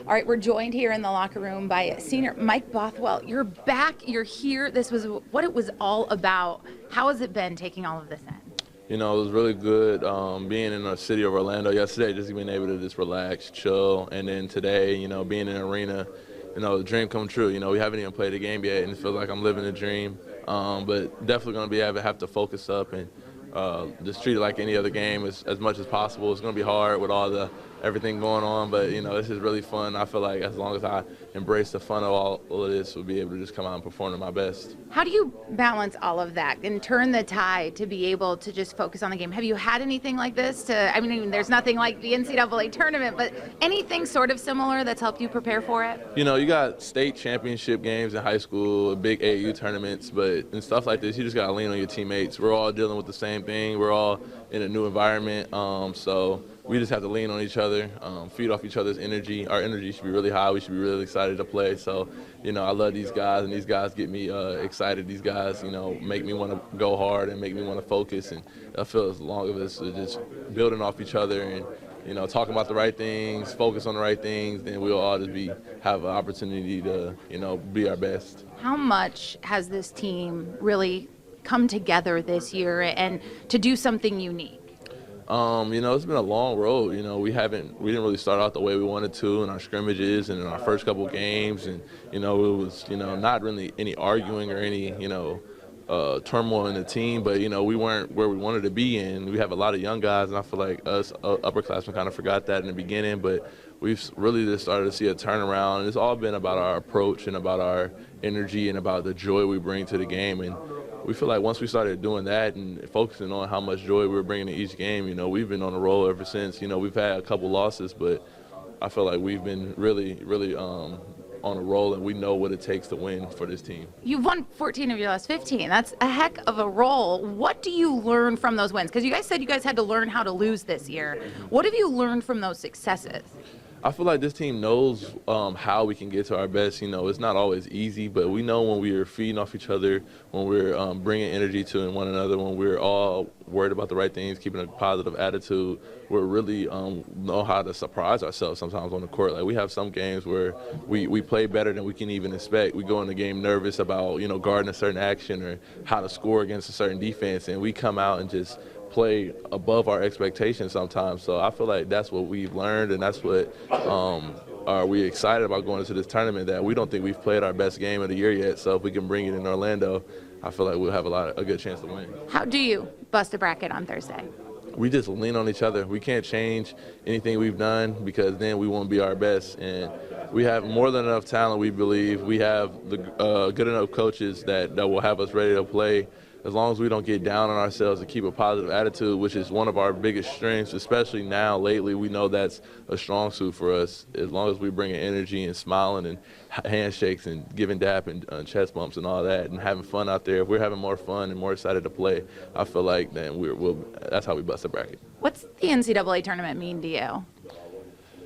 All right, we're joined here in the locker room by senior Mike Bothwell. You're back, you're here. This was what it was all about. How has it been taking all of this in? You know, it was really good being in the city of Orlando yesterday, just being able to just relax, chill, and then today, you know, being in the arena, you know, the dream come true. You know, we haven't even played the game yet, and it feels like I'm living a dream. But definitely going to be able to have to focus up and just treat it like any other game as much as possible. It's going to be hard with everything going on, but you know, this is really fun. I feel like as long as I embrace the fun of all of this, we'll be able to just come out and perform at my best. How do you balance all of that and turn the tide to be able to just focus on the game? Have you had anything like this? I mean, there's nothing like the NCAA tournament, but anything sort of similar that's helped you prepare for it? You know, you got state championship games in high school, big AAU tournaments, but in stuff like this, you just got to lean on your teammates. We're all dealing with the same thing. We're all in a new environment, so we just have to lean on each other, feed off each other's energy. Our energy should be really high. We should be really excited to play. So, you know, I love these guys, and these guys get me excited. These guys, you know, make me want to go hard and make me want to focus. And I feel as long as it's just building off each other and, you know, talking about the right things, focus on the right things, then we'll all just have an opportunity to, you know, be our best. How much has this team really come together this year and to do something unique? You know, it's been a long road. You know, we didn't really start out the way we wanted to in our scrimmages and in our first couple games, and you know, it was, you know, not really any arguing or any, you know, turmoil in the team, but you know, we weren't where we wanted to be, and we have a lot of young guys, and I feel like us upperclassmen kind of forgot that in the beginning, but we've really just started to see a turnaround, and it's all been about our approach and about our energy and about the joy we bring to the game. And we feel like once we started doing that and focusing on how much joy we were bringing to each game, you know, we've been on a roll ever since. You know, we've had a couple losses, but I feel like we've been really on a roll, and we know what it takes to win for this team. You've won 14 of your last 15. That's a heck of a roll. What do you learn from those wins? Because you guys said you guys had to learn how to lose this year. What have you learned from those successes? I feel like this team knows how we can get to our best. You know, it's not always easy, but we know when we are feeding off each other, when we're bringing energy to one another, when we're all worried about the right things, keeping a positive attitude, we're really know how to surprise ourselves sometimes on the court. Like, we have some games where we play better than we can even expect. We go in the game nervous about, you know, guarding a certain action or how to score against a certain defense, and we come out and just play above our expectations sometimes. So I feel like that's what we've learned, and that's what are we excited about going into this tournament, that we don't think we've played our best game of the year yet. So if we can bring it in Orlando, I feel like we'll have a good chance to win. How do you bust a bracket on Thursday? We just lean on each other. We can't change anything we've done, because then we won't be our best. And we have more than enough talent, we believe. We have the good enough coaches that will have us ready to play. As long as we don't get down on ourselves and keep a positive attitude, which is one of our biggest strengths, especially now, lately, we know that's a strong suit for us. As long as we bring in energy and smiling and handshakes and giving dap and chest bumps and all that and having fun out there, if we're having more fun and more excited to play, I feel like then that's how we bust the bracket. What's the NCAA tournament mean to you?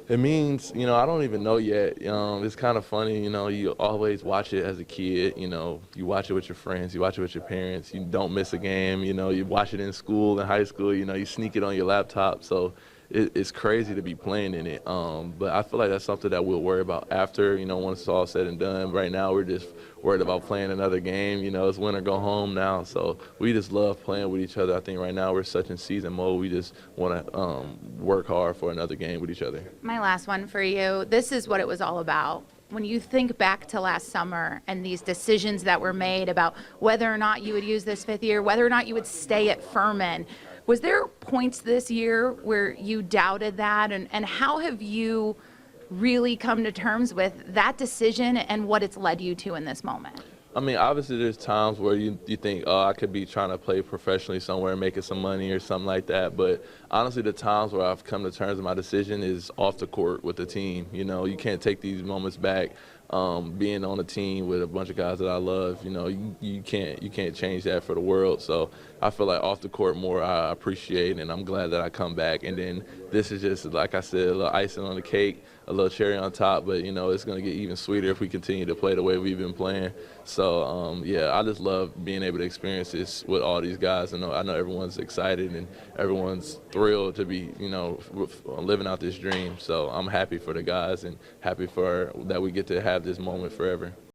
It means, you know, I don't even know yet. It's kind of funny, you know, you always watch it as a kid, you know, you watch it with your friends, you watch it with your parents, you don't miss a game, you know, you watch it in school, in high school, you know, you sneak it on your laptop, so it's crazy to be playing in it. But I feel like that's something that we'll worry about after, you know, once it's all said and done. Right now, we're just worried about playing another game. You know, it's win or go home now, so we just love playing with each other. I think right now we're such in season mode, we just want to work hard for another game with each other. My last one for you. This is what it was all about. When you think back to last summer and these decisions that were made about whether or not you would use this fifth year, whether or not you would stay at Furman, was there points this year where you doubted that? And how have you really come to terms with that decision and what it's led you to in this moment? I mean, obviously there's times where you think, oh, I could be trying to play professionally somewhere and making some money or something like that. But honestly, the times where I've come to terms with my decision is off the court with the team. You know, you can't take these moments back. Being on a team with a bunch of guys that I love, you know, you can't change that for the world. So I feel like off the court more I appreciate, and I'm glad that I come back. And then this is just, like I said, a little icing on the cake. a little cherry on top. But, you know, it's going to get even sweeter if we continue to play the way we've been playing. So, yeah, I just love being able to experience this with all these guys. I know everyone's excited and everyone's thrilled to be, you know, living out this dream. So I'm happy for the guys and happy that we get to have this moment forever.